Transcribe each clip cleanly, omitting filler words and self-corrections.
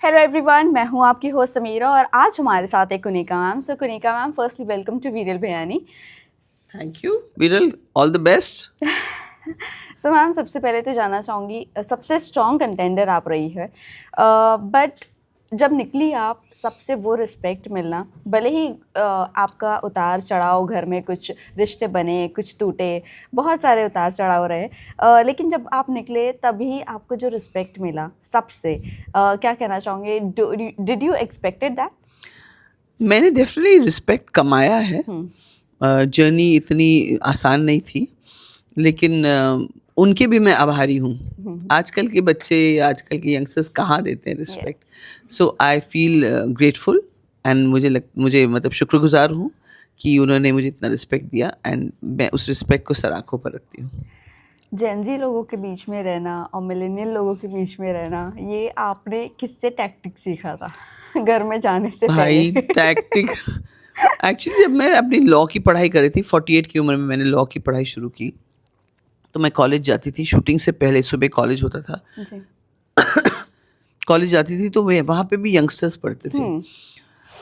Hello everyone, मैं हूं आपकी होस्ट समीरा और आज हमारे साथ है Kunika ma'am. So Kunika ma'am, firstly welcome to Viral Bhayani. Thank you Viral, all the best. So ma'am, सबसे पहले तो जानना चाहूँगी, सबसे स्ट्रॉन्ग कंटेंडर आप रही है, बट जब निकली आप, सबसे वो रिस्पेक्ट मिलना, भले ही आपका उतार चढ़ाव, घर में कुछ रिश्ते बने, कुछ टूटे, बहुत सारे उतार चढ़ाव रहे, लेकिन जब आप निकले तभी आपको जो रिस्पेक्ट मिला सबसे, क्या कहना चाहोगे? Did you expected that? मैंने डेफिनेटली रिस्पेक्ट कमाया है। जर्नी इतनी आसान नहीं थी, लेकिन उनके भी मैं आभारी हूँ। आजकल के बच्चे, आजकल के यंगस्टर्स कहाँ देते हैं respect. So I feel grateful and मुझे मतलब शुक्रगुजार हूँ कि उन्होंने मुझे इतना रिस्पेक्ट दिया, एंड मैं उस रिस्पेक्ट को सर आँखों पर रखती हूँ। जेनजी लोगों के बीच में रहना और मिलेनियल लोगों के बीच में रहना, ये आपने किससे टैक्टिक सीखा था घर में जाने से भाई पहले? टैक्टिक एक्चुअली जब मैं अपनी लॉ की पढ़ाई कर रही थी, 48 की उम्र में मैंने लॉ की पढ़ाई शुरू की। तो मैं कॉलेज जाती थी, शूटिंग से पहले सुबह कॉलेज होता था। जी। कॉलेज जाती थी तो वे वहाँ पे भी यंगस्टर्स पढ़ते थे।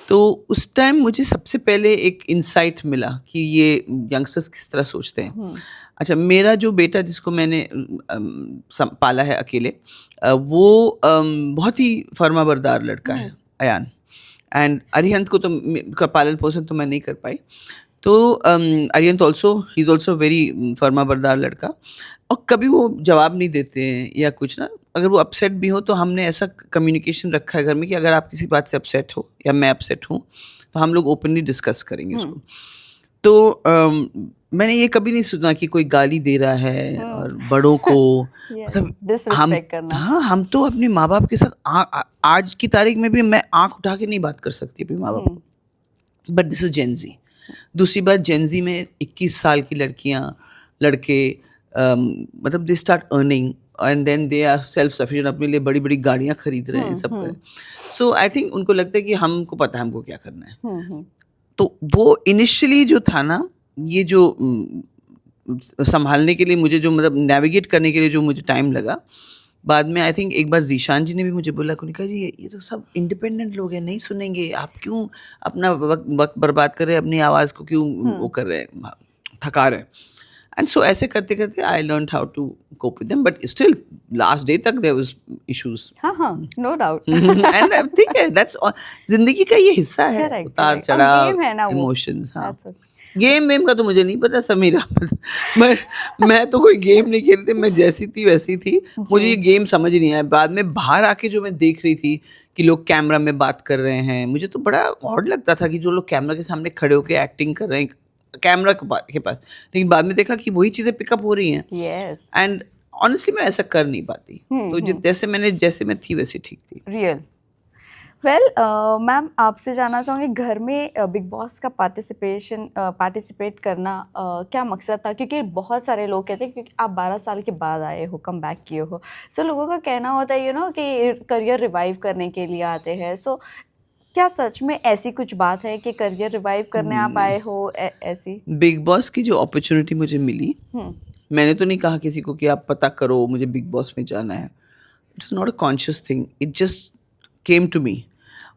तो उस टाइम मुझे सबसे पहले एक इंसाइट मिला कि ये यंगस्टर्स किस तरह सोचते हैं। अच्छा, मेरा जो बेटा जिसको मैंने पाला है अकेले, वो बहुत ही फर्माबरदार लड़का है, अयान। एंड अरिहंत को तो का पालन पोषण तो मैं नहीं कर पाई। तो Arihant also, he is also very फर्माबरदार लड़का, और कभी वो जवाब नहीं देते हैं या कुछ ना। अगर वो अपसेट भी हो तो हमने ऐसा कम्युनिकेशन रखा है घर में कि अगर आप किसी बात से अपसेट हो या मैं अपसेट हूँ तो हम लोग ओपनली डिस्कस करेंगे उसको। तो मैंने ये कभी नहीं सुना कि कोई गाली दे रहा है और बड़ों को मतलब हम डिसरिस्पेक्ट करना। हाँ, हम तो अपने माँ बाप के साथ आज की तारीख में भी मैं आँख उठा के नहीं बात कर सकती अपने माँ बाप को। But this is Gen Z. दूसरी बात, जेनजी में 21 साल की लड़कियां, लड़के, मतलब they start earning and then they are self sufficient, अपने लिए बड़ी बड़ी गाड़ियां खरीद रहे हैं, सब करें। सो आई थिंक उनको लगता है कि हमको पता है हमको क्या करना है। तो वो इनिशियली जो था ना, ये जो संभालने के लिए मुझे, जो मतलब नेविगेट करने के लिए जो मुझे टाइम लगा, बाद में आई थिंक एक बार जीशान जी ने भी मुझे बोला, कुनिका जी ये तो सब इंडिपेंडेंट लोग हैं, नहीं सुनेंगे, आप क्यों अपना वक्त बर्बाद कर रहे हैं, अपनी आवाज़ को क्यों वो कर रहे हैं, थका रहे हैं। एंड सो ऐसे करते करते I learn how to cope with them, but still last day तक देयर वाज इश्यूज। हाँ हाँ, नो डाउट। एंड ठीक है, दैट्स जिंदगी का ये हिस्सा है, उतार चढ़ाव, इमोशंस। हाँ, गेम वेम का तो मुझे नहीं पता समीरा। मैं तो कोई गेम नहीं खेलती, मैं जैसी थी वैसी थी। मुझे ये गेम समझ नहीं आया। बाद में बाहर आके जो मैं देख रही थी कि लोग कैमरा में बात कर रहे हैं, मुझे तो बड़ा ऑड लगता था कि जो लोग कैमरा के सामने खड़े होकर एक्टिंग कर रहे हैं कैमरा के पास। लेकिन बाद में देखा कि वही चीज़ें पिकअप हो रही हैं। एंड ऑनेस्टली मैं ऐसा कर नहीं पाती। तो जैसे मैं थी वैसे ठीक थी। रियल। वेल मैम, आपसे जानना चाहूँगी, घर में बिग बॉस का पार्टिसिपेट करना क्या मकसद था? क्योंकि बहुत सारे लोग कहते हैं, क्योंकि आप 12 साल के बाद आए हो, कम बैक किए हो, सो लोगों का कहना होता है कि करियर रिवाइव करने के लिए आते हैं। सो क्या सच में ऐसी कुछ बात है कि करियर रिवाइव करने आप आए हो? ऐसी बिग बॉस की जो अपॉर्चुनिटी मुझे मिली, मैंने तो नहीं कहा किसी को कि आप पता करो मुझे बिग बॉस में जाना है। It is not a conscious thing, it just came to me.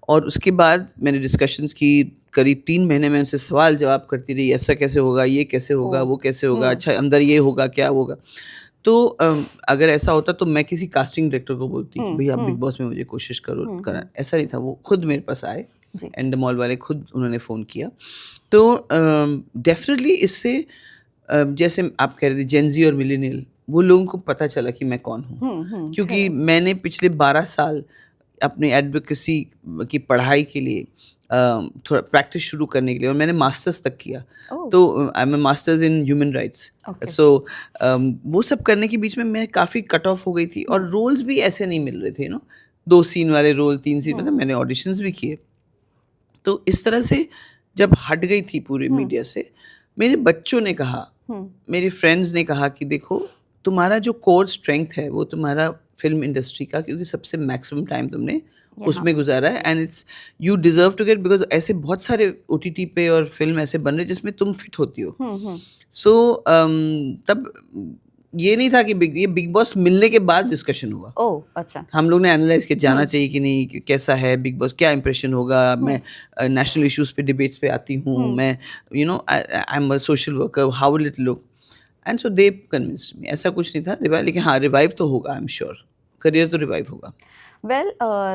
और उसके बाद मैंने डिस्कशंस की, करीब 3 महीने में उनसे सवाल जवाब करती रही, ऐसा कैसे होगा, ये कैसे होगा, वो कैसे होगा, अच्छा अंदर ये होगा, क्या होगा। तो अगर ऐसा होता तो मैं किसी कास्टिंग डायरेक्टर को बोलती कि भैया आप बिग बॉस में मुझे कोशिश करो करा। ऐसा नहीं था, वो खुद मेरे पास आए, एंडमॉल वाले खुद उन्होंने फ़ोन किया। तो डेफिनेटली इससे जैसे आप कह रहे थे जेनजी और मिलेनियल, वो लोगों को पता चला कि मैं कौन हूँ। क्योंकि मैंने पिछले 12 साल अपनी एडवोकेसी की पढ़ाई के लिए थोड़ा प्रैक्टिस शुरू करने के लिए, और मैंने मास्टर्स तक किया। तो I am masters in human rights. So वो सब करने के बीच में मैं काफ़ी कट ऑफ हो गई थी, और रोल्स भी ऐसे नहीं मिल रहे थे 2 सीन वाले रोल, 3 सीन, मतलब मैंने ऑडिशंस भी किए। तो इस तरह से जब हट गई थी पूरे मीडिया से, मेरे बच्चों ने कहा, मेरे फ्रेंड्स ने कहा कि देखो तुम्हारा जो कोर स्ट्रेंथ है वो तुम्हारा फिल्म इंडस्ट्री का, क्योंकि सबसे मैक्सिमम टाइम तुमने उसमें गुजारा है, and it's you deserve to get, because ऐसे बहुत सारे OTT पे और फिल्म ऐसे बन रहे जिसमें तुम फिट होती हो। सो तब ये नहीं था कि ये बिग बॉस मिलने के बाद डिस्कशन हुआ। ओह अच्छा। हम लोग ने एनालाइज किया जाना चाहिए कि नहीं, कि कैसा है बिग बॉस, क्या इंप्रेशन होगा। मैं नेशनल इश्यूज पे डिबेट्स पे आती हूँ, मैं I am a social worker, how will it look, and so they convinced मी। ऐसा कुछ नहीं था रिवाइव, लेकिन हाँ रिवाइव तो होगा, आई एम श्योर, करियर तो रिवाइव होगा। वेल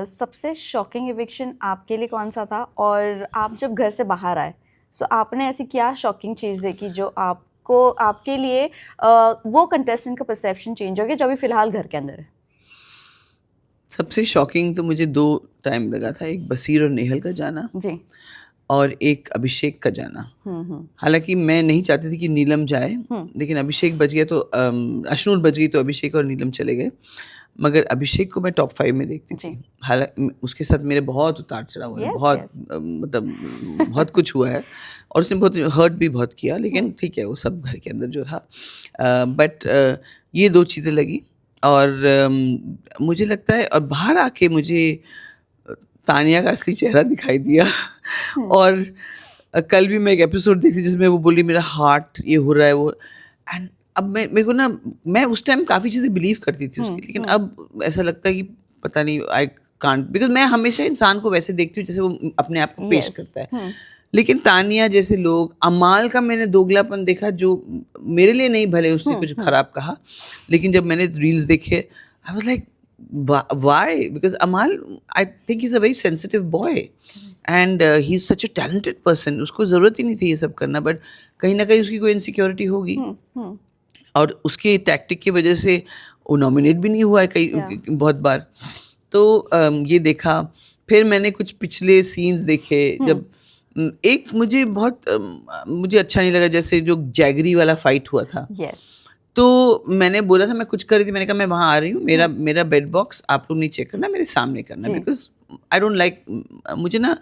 सबसे शॉकिंग इविक्शन आपके लिए कौन सा था, और आप जब घर से बाहर आए सो आपने ऐसी क्या शॉकिंग चीज़ देखी जो आपको, आपके लिए वो कंटेस्टेंट का परसेप्शन चेंज हो गया जो अभी फिलहाल घर के अंदर है? सबसे शॉकिंग तो मुझे 2 टाइम लगा था, एक बसीर और नेहल का जाना जी। और एक अभिषेक का जाना। हालाँकि मैं नहीं चाहती थी कि नीलम जाए, लेकिन अभिषेक बच गया तो अश्नूर बच गई तो अभिषेक और नीलम चले गए। मगर अभिषेक को मैं टॉप 5 में देखती थी। हालाँकि उसके साथ मेरे बहुत उतार-चढ़ाव हुए हैं, Yes, बहुत yes. मतलब बहुत कुछ हुआ है और उसने बहुत हर्ट भी बहुत किया, लेकिन ठीक है वो सब घर के अंदर जो था। बट ये 2 चीज़ें लगी और मुझे लगता है, और बाहर आके मुझे तानिया का असली चेहरा दिखाई दिया और कल भी मैं एक एपिसोड देखी जिसमें वो बोली मेरा हार्ट ये हो रहा है वो, एंड अब मैं मेरे को ना, मैं उस टाइम काफ़ी चीज़ें बिलीव करती थी उसकी, लेकिन अब ऐसा लगता है कि पता नहीं, आई कांट, बिकॉज मैं हमेशा इंसान को वैसे देखती हूँ जैसे वो अपने आप को पेश Yes. करता है। लेकिन तानिया जैसे लोग, अमाल का मैंने दोगलापन देखा जो मेरे लिए नहीं, भले उसने कुछ खराब कहा, लेकिन जब मैंने रील्स देखे I was like why, because Amaal I think is a very sensitive boy and he is such a talented person, उसको ज़रूरत ही नहीं थी ये सब करना, बट कहीं ना कहीं उसकी कोई इनसिक्योरिटी होगी और उसके टैक्टिक की वजह से वो नॉमिनेट भी नहीं हुआ है कई बहुत बार। तो ये देखा, फिर मैंने कुछ पिछले सीन्स देखे जब एक मुझे बहुत मुझे अच्छा नहीं लगा, जैसे जो जैगरी वाला फाइट हुआ था। Yes. तो मैंने बोला था, मैं कुछ कर रही थी, मैंने कहा मैं वहाँ आ रही हूँ, मेरा बेड बॉक्स आप लोग नहीं चेक करना, मेरे सामने करना, बिकॉज आई डोंट लाइक, मुझे ना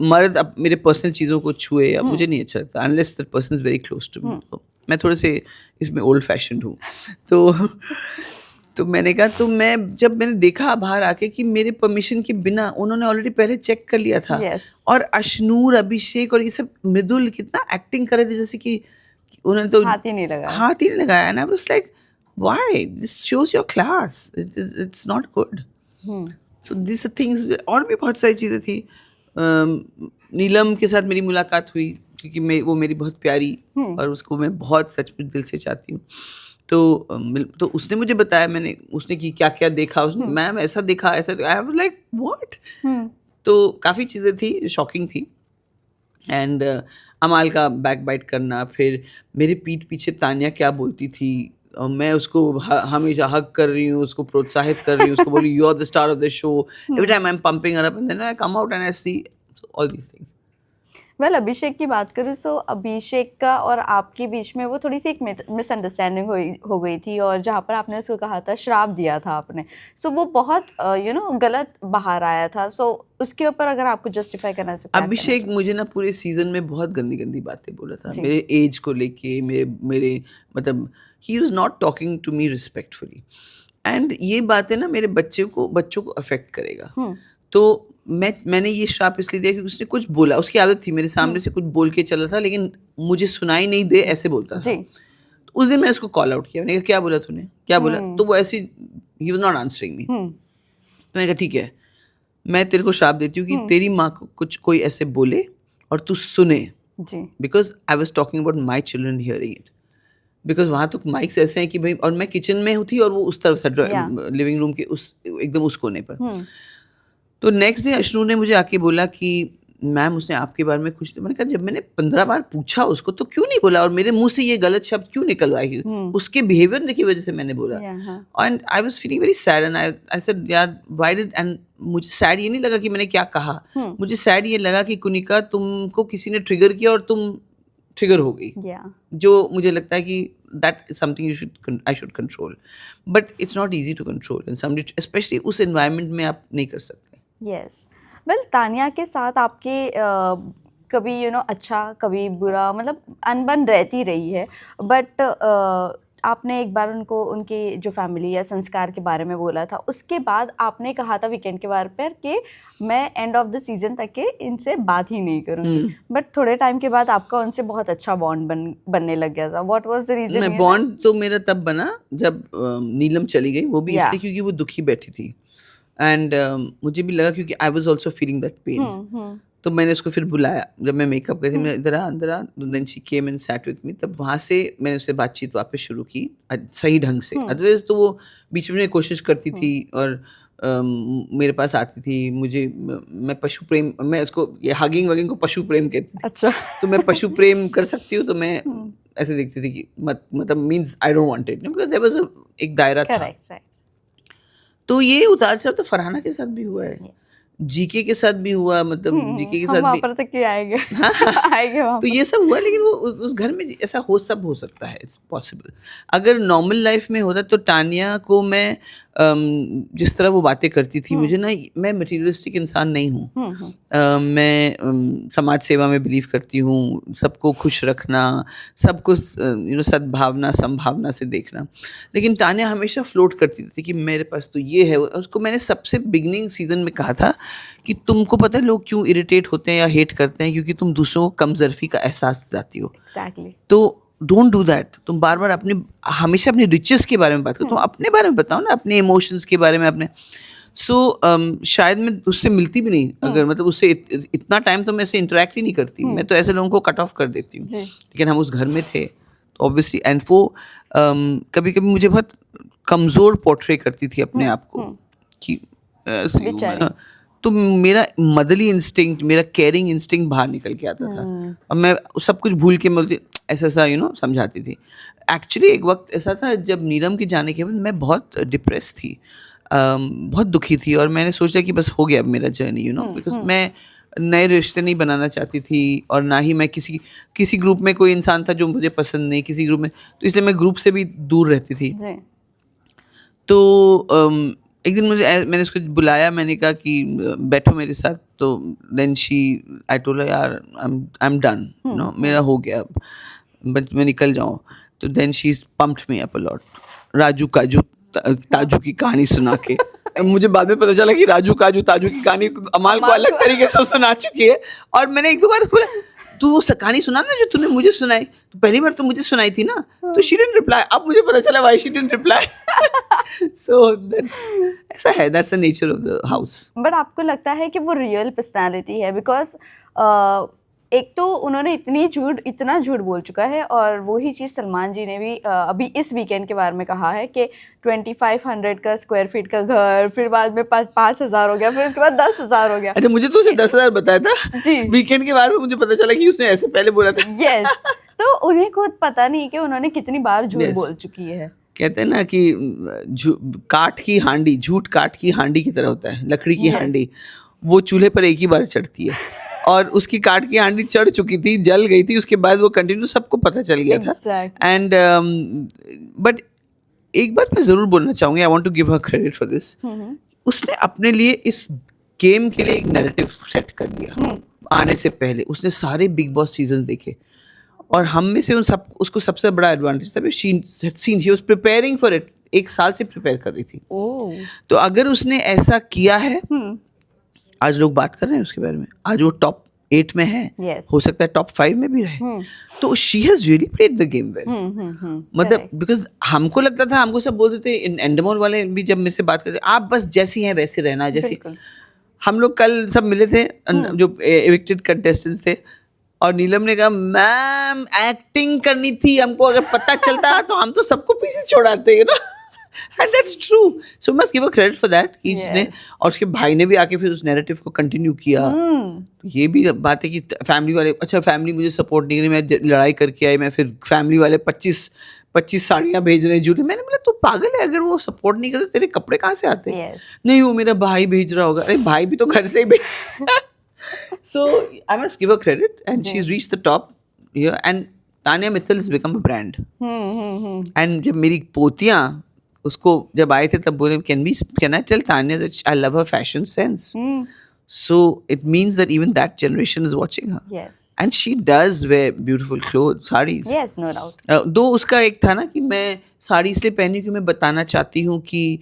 मर्द अब मेरे पर्सनल चीज़ों को छुए या मुझे नहीं अच्छा लगता, unless that person is very close to me. मैं थोड़े से इसमें ओल्ड फैशन हूँ। तो मैंने कहा, तो जब मैंने देखा बाहर आके कि मेरे परमिशन के बिना उन्होंने ऑलरेडी पहले चेक कर लिया था। Yes. और अश्नूर, अभिषेक और ये सब मृदुल कितना एक्टिंग कर रहे थे जैसे कि उन्होंने तो हाथ ही नहीं लगाया। हाथ ही नहीं लगाया, and I was like why, this shows your class, it's not good. So this things, और भी बहुत सारी चीज़ें थी। नीलम के साथ मेरी मुलाकात हुई क्योंकि वो मेरी बहुत प्यारी और उसको मैं बहुत सचमुच दिल से चाहती हूँ। तो उसने मुझे बताया, उसने कि क्या क्या देखा उसने, मैम ऐसा देखा, ऐसा, आई वाज लाइक व्हाट। तो काफ़ी चीज़ें थी, शॉकिंग थी। एंड अमाल का बैक बाइट करना, फिर मेरे पीठ पीछे तानिया क्या बोलती थी और मैं उसको हमेशा हग कर रही हूँ, उसको प्रोत्साहित कर रही हूँ, उसको बोली you are the star of the show, every time I am pumping her up and then I come out and I see all these things. Well Abhishek की बात करूँ सो अभिषेक का और आपके बीच में वो थोड़ी सी एक मिसअंडरस्टैंडिंग हो गई थी, और जहाँ पर आपने उसको कहा था, श्राप दिया था आपने, सो वो बहुत गलत बाहर आया था। सो उसके ऊपर अगर आपको जस्टिफाई करना है, अभिषेक मुझे ना पूरे सीजन में बहुत गंदी गंदी बातें बोला था मेरे एज को लेके, मेरे मतलब he was not talking to me respectfully, and ये बातें ना मेरे बच्चों को अफेक्ट करेगा। तो मैंने ये श्राप इसलिए दिया कि उसने कुछ बोला, उसकी आदत थी मेरे सामने से कुछ बोल के चला था, लेकिन मुझे सुनाई नहीं दे ऐसे बोलता था। तो उस दिन मैंने उसको कॉल आउट किया, मैंने कहा क्या बोला तूने, क्या बोला? तो वो ऐसे, ही वाज नॉट आंसरिंग मी। मैंने कहा ठीक है, मैं तेरे को श्राप देती हूँ कि तेरी माँ को कुछ कोई ऐसे बोले और तू सुने, because I was talking about my children hearing it, because वहाँ तो माइक्स ऐसे हैं कि भाई, और मैं किचन में थी और वो उस तरफ था, लिविंग रूम के उस एकदम उस कोने पर। तो नेक्स्ट डे अश्नू ने मुझे आके बोला कि मैम उसने आपके बारे में कुछ, मैंने कहा जब मैंने 15 बार पूछा उसको तो क्यों नहीं बोला, और मेरे मुंह से ये गलत शब्द क्यों निकल आई, उसके बिहेवियर की वजह से मैंने बोला। And I was feeling very sad and I said यार व्हाई डिड, एंड मुझे सैड ये नहीं लगा कि मैंने क्या कहा, मुझे सैड ये लगा कि कुनिका तुमको किसी ने ट्रिगर किया और तुम ट्रिगर हो गई, जो मुझे लगता है कि that is something I should control, but it's not easy to control, and somebody, especially उस environment में आप नहीं कर सकते। Yes, well तानिया के साथ आपके कभी अच्छा कभी बुरा, मतलब अनबन रहती रही है, बट आपने एक बार उनको उनकी जो फैमिली या संस्कार के बारे में बोला था, उसके बाद आपने कहा था वीकेंड के बारे पर कि मैं एंड ऑफ द सीजन तक के इनसे बात ही नहीं करूंगी, बट थोड़े टाइम के बाद आपका उनसे बहुत अच्छा बॉन्ड बनने लग गया था. What was the reason? नहीं, बॉन्ड तो मेरा तब बना जब नीलम चली गई, वो भी Yeah. इसलिए क्योंकि वो दुखी बैठी थी. एंड मुझे भी लगा क्योंकि I was also feeling that pain. तो मैंने उसको फिर बुलाया जब मैं मेकअप कर रही थी. मैं इधर आ, then she came and sat with me. तब वहाँ से मैंने उससे बातचीत वापस शुरू की सही ढंग से. अदरवाइज तो वो बीच में कोशिश करती थी और मेरे पास आती थी. मैं पशु प्रेम, मैं उसको ये हगिंग वगिंग को पशु प्रेम कहती थी. अच्छा. तो मैं पशु प्रेम कर सकती हूँ, तो मैं ऐसे देखती थी कि मतलब means I don't want it, because there was एक दायरा था. करेक्ट. तो ये उतार चढ़ाव तो फरहाना के साथ भी हुआ है, जीके के साथ भी हुआ. मतलब जीके के हम साथ वहाँ भी पर तक क्यों आएंगे? आएंगे वहाँ तो ये सब हुआ. लेकिन वो उस घर में ऐसा सब हो सकता है. It's possible. अगर नॉर्मल लाइफ में होता तो तानिया को मैं जिस तरह वो बातें करती थी, मुझे ना, मैं मटेरियलिस्टिक इंसान नहीं हूँ. मैं समाज सेवा में बिलीव करती हूँ, सबको खुश रखना, सबको सद्भावना संभावना से देखना. लेकिन तानिया हमेशा फ्लोट करती थी कि मेरे पास तो ये है. उसको मैंने सबसे बिगनिंग सीजन में कहा था कि तुमको पता है लोग क्यों इरिटेट होते हैं या हेट करते हैं, क्योंकि तुम दूसरों को कमजोरी का एहसास दिलाती हो. Exactly. तो डोंट डू दैट. तुम बार बार हमेशा अपने रिचेस के बारे में बात करो. तुम अपने बारे में बताओ ना, अपने इमोशंस के बारे में अपने. शायद मैं उससे मिलती भी नहीं, अगर मतलब उससे इतना टाइम तो मैं से इंटरेक्ट ही नहीं करती. मैं तो ऐसे लोगों को कट ऑफ कर देती हूँ. लेकिन हम उस घर में थे तो ऑब्वियसली, एंड वो कभी कभी मुझे बहुत कमज़ोर पोर्ट्रे करती थी अपने आप को कि ऐसी हूँ मैं. तो मेरा मदरली इंस्टिंक्ट, मेरा केयरिंग इंस्टिंक्ट बाहर निकल के आता था. और मैं सब कुछ भूल के बोलती ऐसा समझाती थी. एक्चुअली एक वक्त ऐसा था जब नीलम के जाने के बाद मैं बहुत डिप्रेस थी, बहुत दुखी थी. और मैंने सोचा कि बस हो गया अब मेरा जर्नी, बिकॉज मैं नए रिश्ते नहीं बनाना चाहती थी. और ना ही मैं किसी ग्रुप में कोई इंसान था जो मुझे पसंद नहीं, किसी ग्रुप में. तो इसलिए मैं ग्रुप से भी दूर रहती थी. तो एक दिन मैंने उसको बुलाया, मैंने कहा कि बैठो मेरे साथ. तो देन आई टोल्ड हर यार आई एम डन, मेरा हो गया अब, बट मैं निकल जाऊँ. तो then she pumped me up a lot. Raju Kaju Taju की कहानी सुना के. मुझे बाद में पता चला कि राजू काजू ताजू की कहानी अमाल को अलग तरीके से सुना चुकी है. और मैंने एक दो बार उसको बोला तू वो कहानी सुना ना जो तूने मुझे सुनाई, तो पहली बार तो मुझे सुनाई थी ना. तो शी डिडंट रिप्लाई. अब मुझे पता चला why she didn't reply. So that's ऐसा है, that's the nature of the house. But आपको लगता है कि वो रियल पर्सनालिटी है? बिकॉज एक तो उन्होंने इतना झूठ बोल चुका है, और वही चीज़ सलमान जी ने भी अभी इस वीकेंड के बारे में कहा है कि 2500 का स्क्वायर फीट का घर, फिर बाद में 5000 हो गया, फिर उसके बाद 10,000 हो गया. अच्छा, मुझे तो उसे 10,000 बताया था वीकेंड के बारे में. मुझे पता चला कि उसने ऐसे पहले बोला था. यस. तो उन्हें खुद पता नहीं कि उन्होंने कितनी बार झूठ बोल चुकी है. कहते हैं ना कि काठ की हांडी, झूठ काठ की हांडी की तरह होता है. लकड़ी की हांडी वो चूल्हे पर एक ही बार चढ़ती है, और उसकी काठ की हांडी चढ़ चुकी थी, जल गई थी. उसके बाद वो कंटिन्यू सबको पता चल गया था. एंड बट एक बात मैं ज़रूर बोलना चाहूँगी, I want to give her credit for this. उसने अपने लिए इस गेम के लिए एक नैरेटिव सेट कर दिया. आने से पहले उसने सारे बिग बॉस सीजन देखे, और हम में से उसको सबसे बड़ा एडवांटेज था she was preparing for it. 1 साल से प्रिपेयर कर रही थी. तो अगर उसने ऐसा किया है, आज लोग बात कर रहे हैं उसके बारे में, आज वो टॉप 8 में है, हो सकता है टॉप 5 में भी रहे. तो she has really played the game well. मतलब बिकॉज हमको लगता था, हमको सब बोलते थे, एंडमोर वाले भी जब मेरे से बात करते, आप बस जैसी हैं वैसे रहना. जैसी हम लोग कल सब मिले थे जो एविक्टेड कंटेस्टेंट्स थे, और नीलम ने कहा मैम एक्टिंग करनी थी हमको, अगर पता चलता तो हम तो सबको पीछे छोड़ाते, and that's true. So must give a credit for that कि जिसने, और उसके भाई ने भी आके फिर उस नैरेटिव को कंटिन्यू किया. तो ये भी बात है कि फैमिली वाले, अच्छा फैमिली मुझे सपोर्ट नहीं करी, मैं लड़ाई करके आई, मैं फिर फैमिली वाले 25 साड़ियाँ भेज रहे हैं जूते. मैंने बोला तू पागल है, अगर वो सपोर्ट नहीं करते तेरे कपड़े कहाँ से आते हैं? नहीं, वो मेरा भाई भेज रहा होगा. अरे भाई भी तो घर से ही भेज. So I must give her credit, and she's reached the top here. And Tanya Mittal has become a brand. And जब मेरी पोतियाँ उसको जब आए थे तब बोले, can I tell Tanya that I love her fashion sense? So it means that even that generation is watching her. Yes. And she does wear beautiful cloth, saris. Yes, no doubt. दो उसका एक था ना कि मैं साड़ी इसलिए पहनी हूँ कि मैं बताना चाहती हूँ कि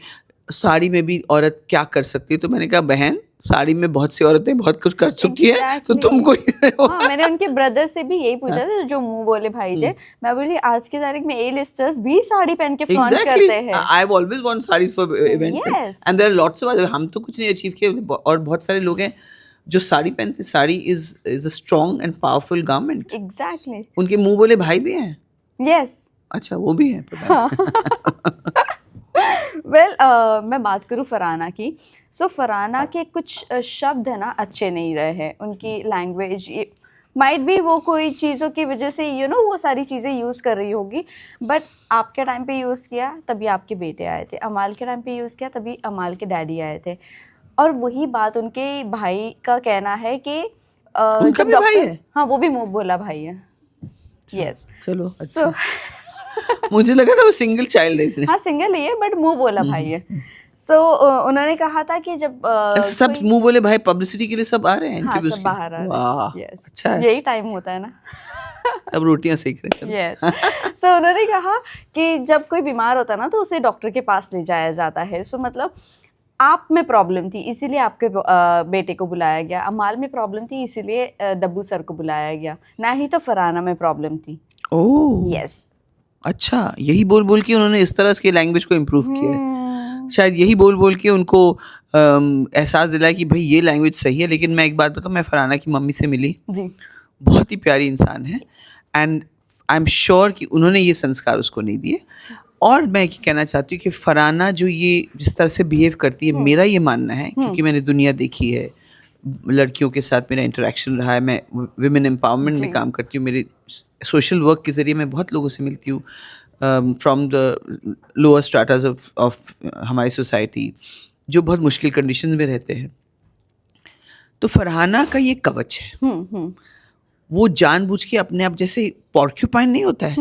साड़ी में भी औरत क्या कर सकती है। तो मैंने कहा बहन, साड़ी में बहुत सी औरतें बहुत कुछ कर चुकी है, तो Exactly. तुम कोई हाँ, मैंने उनके ब्रदर से भी यही पूछा था, जो मुंह बोले भाई थे। मैं बोली आज की तारीख में ए लिस्टर्स भी साड़ी पहन के फ्लॉन्ट एग्जैक्टली, करते हैं। I have always want saris for events Yes. And there are lots of, हम तो कुछ नहीं अचीव किए और बहुत सारे लोग हैं जो साड़ी पहनते। Sari is a strong and powerful garment. Exactly. उनके मुंह बोले भाई भी हैं। Yes. अच्छा, वो भी है, पता है। वेल मैं बात करूँ फरहाना की। सो फरहाना के कुछ शब्द है ना अच्छे नहीं रहे हैं, उनकी लैंग्वेज माइट भी वो कोई चीज़ों की वजह से वो सारी चीज़ें यूज़ कर रही होगी, बट आपके टाइम पे यूज़ किया तभी आपके बेटे आए थे, अमाल के टाइम पे यूज़ किया तभी अमाल के डैडी आए थे। और वही बात उनके भाई का कहना है कि उनका भी भाई है? हाँ, वो भी मुँह बोला भाई है। यस। चलो अच्छा। मुझे लगा था वो सिंगल चाइल्ड है इसलिए। हाँ, सिंगल ही है बट मुंह बोला भाई है। सो उन्होंने कहा था कि जब अच्छा, सब मुंह बोले भाई पब्लिसिटी के लिए सब आ रहे हैं हाँ, इंटरव्यूज सब के? बाहर आ रहे वाह, हैं। Yes. अच्छा है। यही टाइम होता है ना। अब रोटियां सेक रहे हैं। यस। सो उन्होंने कहा कि जब कोई बीमार होता है ना तो उसे डॉक्टर के पास ले जाया जाता है। सो मतलब आप में प्रॉब्लम थी इसीलिए आपके बेटे को बुलाया गया, अमाल में प्रॉब्लम थी इसीलिए डब्बू सर को बुलाया गया, ना ही तो फरहाना में प्रॉब्लम थी। Oh yes. अच्छा, यही बोल बोल के उन्होंने इस तरह की लैंग्वेज को इम्प्रूव किया है। शायद यही बोल बोल के उनको एहसास दिलाया कि भाई ये लैंग्वेज सही है। लेकिन मैं एक बात बताऊँ, मैं फरहाना की मम्मी से मिली, जी। बहुत ही प्यारी इंसान है एंड आई एम श्योर कि उन्होंने ये संस्कार उसको नहीं दिए। और मैं ये कहना चाहती हूँ कि फरहाना जो ये जिस तरह से बिहेव करती है, मेरा ये मानना है, क्योंकि मैंने दुनिया देखी है, लड़कियों के साथ मेरा इंटरेक्शन रहा है, मैं विमेन एम्पावरमेंट में काम करती हूँ, मेरे सोशल वर्क के ज़रिए मैं बहुत लोगों से मिलती हूँ फ्रॉम द लोअर स्ट्राटास ऑफ हमारी सोसाइटी, जो बहुत मुश्किल कंडीशंस में रहते हैं। तो फरहाना का ये कवच है। वो जानबूझ के अपने आप, जैसे पॉर्क्यूपाइन नहीं होता है,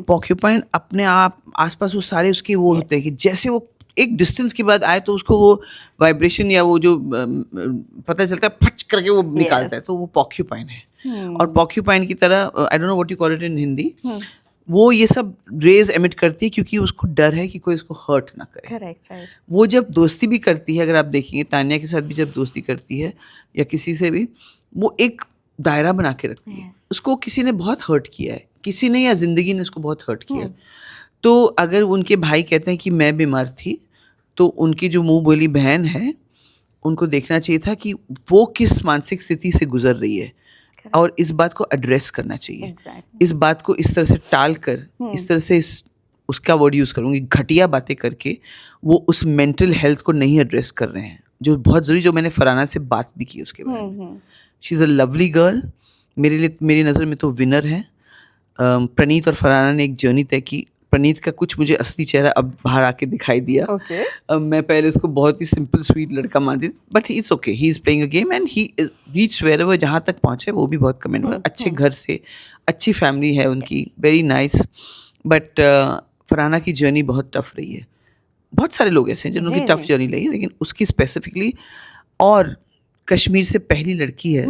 पॉर्क्यूपाइन अपने आप आसपास वो सारे उसके वो होते हैं कि जैसे वो एक डिस्टेंस के बाद आए तो उसको वो वाइब्रेशन या वो जो पता चलता है फच करके वो निकालता है, तो वो पॉर्क्यूपाइन है। और पॉर्क्यूपाइन की तरह, I don't know what you call it in Hindi, वो ये सब रेज एमिट करती है क्योंकि उसको डर है कि कोई उसको हर्ट ना करे। Correct, right. वो जब दोस्ती भी करती है, अगर आप देखेंगे तानिया के साथ भी जब दोस्ती करती है या किसी से भी, वो एक दायरा बना के रखती है। उसको किसी ने बहुत हर्ट किया है, किसी ने या जिंदगी ने उसको बहुत हर्ट किया है। तो अगर उनके भाई कहते हैं कि मैं बीमार थी, तो उनकी जो मुंह बोली बहन है, उनको देखना चाहिए था कि वो किस मानसिक स्थिति से गुजर रही है और इस बात को एड्रेस करना चाहिए। इस बात को इस तरह से टाल कर, इस तरह से उसका वर्ड यूज़ करूँगी, घटिया बातें करके वो उस मेंटल हेल्थ को नहीं एड्रेस कर रहे हैं, जो बहुत ज़रूरी, जो मैंने फरहाना से बात भी की उसके बारे में। She is a lovely girl, मेरे लिए, मेरी नज़र में तो विनर है। प्रणीत और फरहाना ने एक जर्नी तय की। प्रणीत का कुछ मुझे असली चेहरा अब बाहर आके दिखाई दिया। मैं पहले उसको बहुत ही सिंपल स्वीट लड़का मानती, but he is okay, he is playing a game and he reach wherever, जहाँ तक पहुँचे वो भी बहुत कमेंट हुआ। अच्छे घर से, अच्छी फैमिली है उनकी, वेरी नाइस। बट फरहाना की जर्नी बहुत टफ रही है। बहुत सारे लोग ऐसे हैं जिन्होंने टफ जर्नी ली है, लेकिन उसकी स्पेसिफिकली, और कश्मीर से पहली लड़की है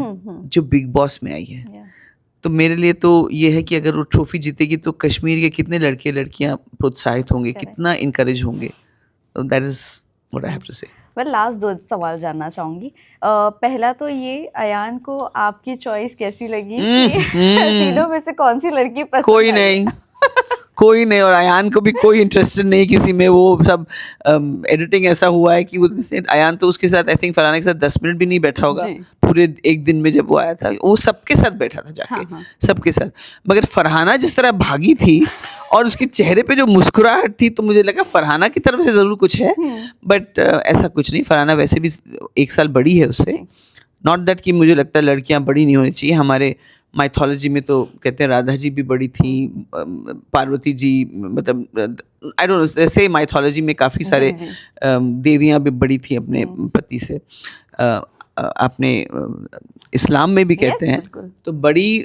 जो बिग बॉस में आई है। तो मेरे लिए तो ये है कि अगर वो ट्रॉफी जीतेगी तो कश्मीर के कितने लड़के लड़कियां प्रोत्साहित होंगे, कितना इनकरेज होंगे। That is what I have to say. मैं लास्ट 2 सवाल जानना चाहूँगी। पहला तो ये, अयान को आपकी चॉइस कैसी लगी? तीनों में से कौन सी लड़की पसंद? कोई नहीं, कोई नहीं, और अयान को भी कोई इंटरेस्टेड नहीं किसी में। वो सब एडिटिंग ऐसा हुआ है कि वो, अयान तो उसके साथ, आई थिंक फरहाना के साथ 10 मिनट भी नहीं बैठा होगा पूरे एक दिन में। जब वो आया था वो सबके साथ बैठा था जाके, सबके साथ। मगर फरहाना जिस तरह भागी थी और उसके चेहरे पे जो मुस्कुराहट थी, तो मुझे लगा फरहाना की तरफ से ज़रूर कुछ है, बट ऐसा कुछ नहीं। फरहाना वैसे भी 1 साल बड़ी है उससे। नॉट दैट कि मुझे लगता है लड़कियां बड़ी नहीं होनी चाहिए। हमारे माइथोलॉजी में तो कहते हैं राधा जी भी बड़ी थी, पार्वती जी, मतलब आई डोंट नो, ऐसे माइथोलॉजी में काफ़ी सारे देवियां भी बड़ी थी अपने पति से। अपने इस्लाम में भी कहते हैं। तो बड़ी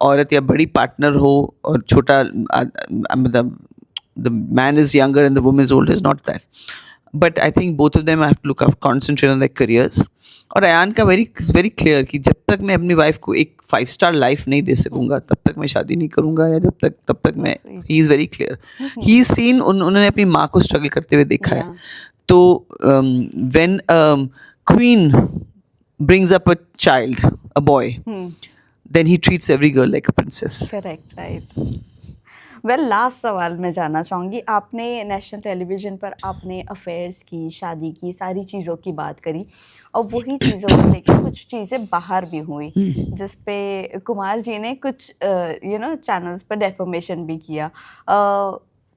औरत या बड़ी पार्टनर हो और छोटा, मतलब the man is younger and the woman is old, is not that. But I think both of them have to look up, concentrate on their careers. और अयान का वेरी क्लियर कि जब तक मैं अपनी वाइफ को एक 5 स्टार लाइफ नहीं दे सकूंगा तब तक मैं शादी नहीं करूंगा, या तब तक मैं, he is very clear. He is seen, उन्होंने अपनी माँ को स्ट्रगल करते हुए देखा है. तो when queen brings up a child, a boy, then he treats every girl like a princess. Correct, right. Well, last सवाल मैं जानना चाहूँगी. आपने नेशनल टेलीविज़न पर आपने अफेयर्स की, शादी की, सारी चीज़ों की बात करी, और वही चीज़ों को लेकर कुछ चीज़ें बाहर भी हुई, जिस पे कुमार जी ने कुछ चैनल्स पर डेफर्मेशन भी किया.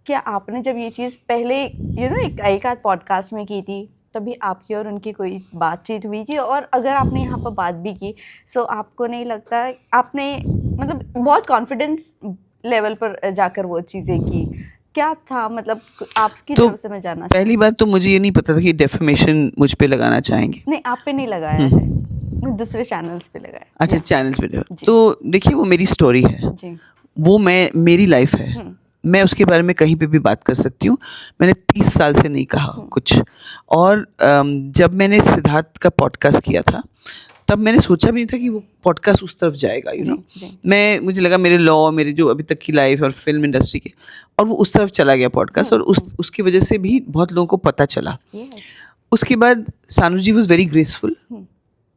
क्या आपने जब ये चीज़ पहले एक आध पॉडकास्ट में की थी, तभी आपकी और उनकी कोई बातचीत हुई थी? और अगर आपने यहाँ पर बात भी की, सो आपको नहीं लगता आपने मतलब बहुत कॉन्फिडेंस लेवल पर जाकर वो चीज़ें की? क्या था मतलब आपकी तो तरफ से मैं जानना पहली बात तो मुझे ये नहीं पता था कि डेफमेशन मुझ पे लगाना चाहेंगे. नहीं, आप पे नहीं लगाया है, दूसरे चैनल्स पे लगाया. अच्छा, चैनल्स पे. तो देखिए, वो मेरी स्टोरी है जी. वो मेरी लाइफ है. मैं उसके बारे में कहीं पे भी बात कर सकती हूँ. मैंने 30 साल से नहीं कहा कुछ. और जब मैंने सिद्धार्थ का पॉडकास्ट किया था तब मैंने सोचा भी नहीं था कि वो पॉडकास्ट उस तरफ जाएगा. मुझे लगा मेरे लॉ, मेरे जो अभी तक की लाइफ और फिल्म इंडस्ट्री के, और वो उस तरफ चला गया पॉडकास्ट. और उसकी वजह से भी बहुत लोगों को पता चला. उसके बाद Sanu ji was very graceful.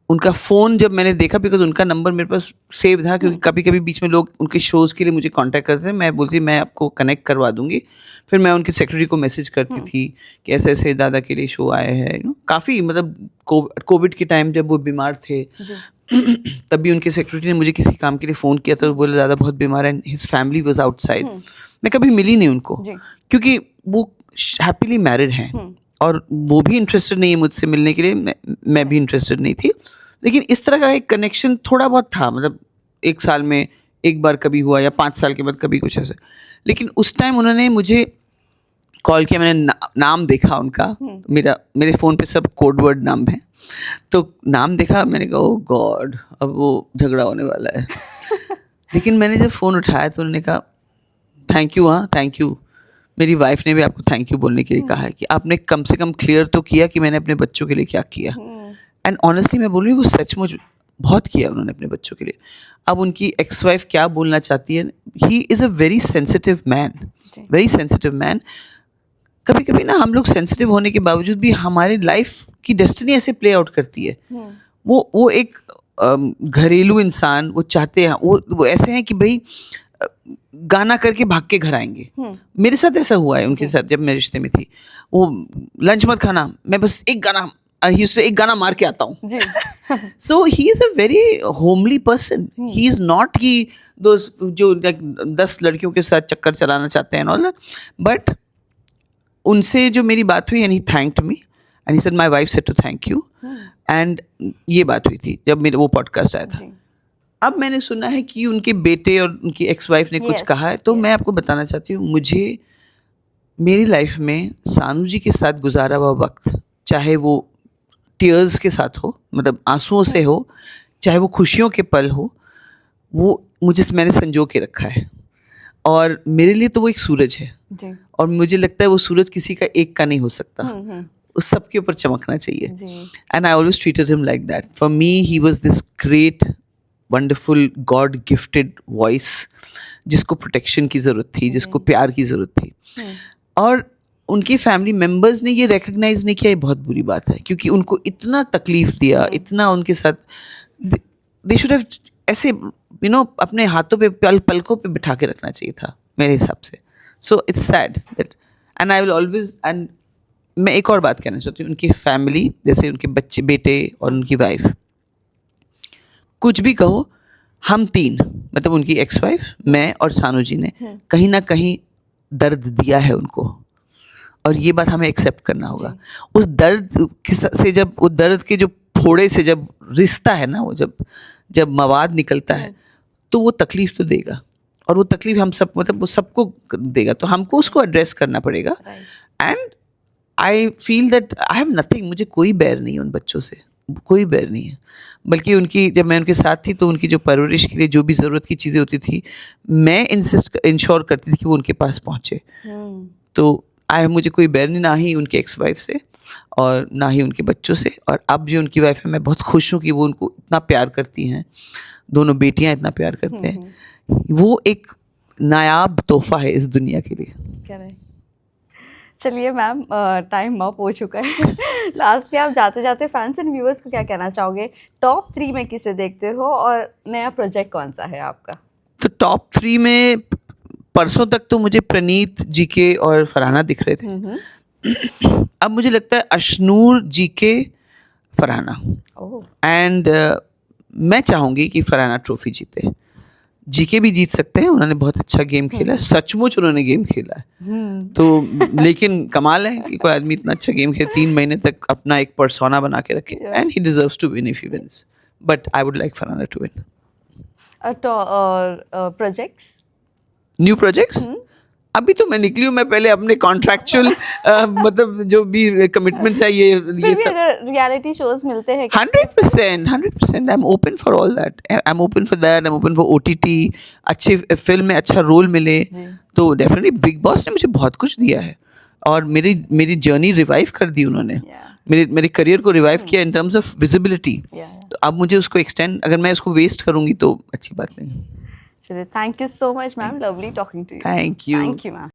उनका फ़ोन जब मैंने देखा, बिकॉज उनका नंबर मेरे पास सेव था, क्योंकि कभी कभी बीच में लोग उनके शोज़ के लिए मुझे कांटेक्ट करते थे. मैं बोलती मैं आपको कनेक्ट करवा दूंगी. फिर मैं उनके सेक्रेटरी को मैसेज करती थी कि ऐसे ऐसे दादा के लिए शो आए हैं. काफ़ी मतलब कोविड के टाइम जब वो बीमार थे तब भी उनके सेक्रेटरी ने मुझे किसी काम के लिए फ़ोन किया था. बोले दादा बहुत बीमार है, हिज फैमिली वॉज आउटसाइड. मैं कभी मिली नहीं उनको, क्योंकि वो हैप्पीली मैरिड हैं और वो भी इंटरेस्टेड नहीं है मुझसे मिलने के लिए, मैं भी इंटरेस्टेड नहीं थी. लेकिन इस तरह का एक कनेक्शन थोड़ा बहुत था, मतलब 1 साल में एक बार कभी हुआ, या 5 साल के बाद कभी कुछ ऐसे. लेकिन उस टाइम उन्होंने मुझे कॉल किया, मैंने नाम देखा उनका. मेरे फ़ोन पे सब कोड वर्ड नाम है, तो नाम देखा, मैंने कहा ओह गॉड, अब वो झगड़ा होने वाला है. लेकिन मैंने जब फ़ोन उठाया तो उन्होंने कहा थैंक यू. हाँ, थैंक यू. मेरी वाइफ ने भी आपको थैंक यू बोलने के लिए कहा है कि आपने कम से कम क्लियर तो किया कि मैंने अपने बच्चों के लिए क्या किया. एंड ऑनेस्टली मैं बोल रही हूँ, वो सचमुच बहुत किया उन्होंने अपने बच्चों के लिए. अब उनकी एक्स वाइफ क्या बोलना चाहती है, ही is a very sensitive man, very sensitive man. कभी कभी ना हम लोग सेंसिटिव होने के बावजूद भी हमारी लाइफ की डेस्टिनी ऐसे प्ले आउट करती है. वो एक घरेलू इंसान, वो चाहते हैं, वो ऐसे हैं कि भाई गाना करके भाग के घर आएंगे. मेरे साथ ऐसा हुआ है उनके साथ. जब मैं रिश्ते में थी, वो लंच मत खाना, मैं बस एक गाना मार के आता हूँ. So he is a very homely person. He is not कि जो 10 लड़कियों के साथ चक्कर चलाना चाहते हैं ऑल. बट उनसे जो मेरी बात हुई, and he thanked me and he said my wife said to thank you. एंड ये बात हुई थी जब मेरे वो पॉडकास्ट आया था. अब मैंने सुना है कि उनके बेटे और उनकी एक्स वाइफ ने कुछ कहा है. तो मैं आपको बताना चाहती हूँ, मुझे मेरी लाइफ में सानू जी के साथ गुजारा हुआ वक्त, चाहे वो टीयर्स के साथ हो, मतलब आंसुओं से हो, चाहे वो खुशियों के पल हो, वो मैंने संजो के रखा है. और मेरे लिए तो वो एक सूरज है जी. और मुझे लगता है वो सूरज किसी का एक का नहीं हो सकता, उस सबके ऊपर चमकना चाहिए. And I always treated him like that. For me he was this great wonderful God gifted voice, जिसको प्रोटेक्शन की ज़रूरत थी, जिसको प्यार की ज़रूरत थी. और उनकी फैमिली मेम्बर्स ने ये रिकग्नाइज नहीं किया, ये बहुत बुरी बात है, क्योंकि उनको इतना तकलीफ दिया, इतना उनके साथ, दे शुड हैव ऐसे अपने हाथों पे पलकों पे बिठा के रखना चाहिए था मेरे हिसाब से. So it's sad that, and I will always. And मैं एक और बात कहना चाहती हूँ, उनकी फैमिली, जैसे उनके बच्चे, बेटे और उनकी वाइफ, कुछ भी कहो, हम तीन, मतलब उनकी एक्स वाइफ, मैं और सानू जी ने कहीं ना कहीं दर्द दिया है उनको, और ये बात हमें एक्सेप्ट करना होगा. उस दर्द से जब, वो दर्द के जो फोड़े से जब रिश्ता है ना, वो जब मवाद निकलता है, तो वो तकलीफ तो देगा, और वो तकलीफ हम सब, मतलब वो सबको देगा. तो हमको उसको एड्रेस करना पड़ेगा. And I feel that I have nothing, मुझे कोई बैर नहीं है उन बच्चों से, कोई बैर नहीं है. बल्कि उनकी, जब मैं उनके साथ थी तो उनकी जो परवरिश के लिए जो भी ज़रूरत की चीज़ें होती थी, मैं इंश्योर करती थी कि वो उनके पास पहुँचे. तो मुझे कोई बैर नहीं, ना ही उनके एक्स वाइफ से और ना ही उनके बच्चों से। और अब जो उनकी वाइफ है, मैं बहुत खुश हूँ कि वो उनको इतना प्यार करती हैं, दोनों बेटियां इतना प्यार करते हैं। वो एक नायाब तोहफा है इस दुनिया के लिए। करेक्ट। चलिए मैम, टाइम अप हो चुका है। लास्टली आप जाते जाते फैंस एंड व्यूअर्स को क्या कहना चाहोगे? टॉप 3 में किसे देखते हो और नया प्रोजेक्ट कौन सा है आपका? तो टॉप 3 में परसों तक तो मुझे प्रणीत, जीके और फरहाना दिख रहे थे। अब मुझे लगता है अशनूर, जीके, फरहाना। एंड मैं चाहूँगी कि फरहाना ट्रॉफी जीते। जीके भी जीत सकते हैं, उन्होंने बहुत अच्छा गेम खेला है, सचमुच उन्होंने गेम खेला है। तो लेकिन कमाल है कि कोई आदमी इतना अच्छा गेम खेले, 3 महीने तक अपना एक पर्सोना बना के रखे, and he deserves to win if he wins, but I would like Farhana to win. Projects, new projects अभी तो मैं निकली हूँ, मैं पहले अपने कॉन्ट्रैक्चुअल मतलब जो भी कमिटमेंट्स है ये सब। अगर रियलिटी शोज मिलते हैं 100% I am open for all that, I am open for that, I am open for OTT. अच्छे फिल्म में अच्छा रोल मिले तो डेफिनेटली बिग बॉस ने मुझे बहुत कुछ दिया है और मेरी जर्नी रिवाइव कर दी उन्होंने। मेरे करियर को रिवाइव किया इन टर्म्स ऑफ विजिबिलिटी। तो अब मुझे उसको एक्सटेंड, अगर मैं उसको वेस्ट करूंगी तो अच्छी बात नहीं। चलिए, thank you so much ma'am, lovely talking to you. Thank you ma'am.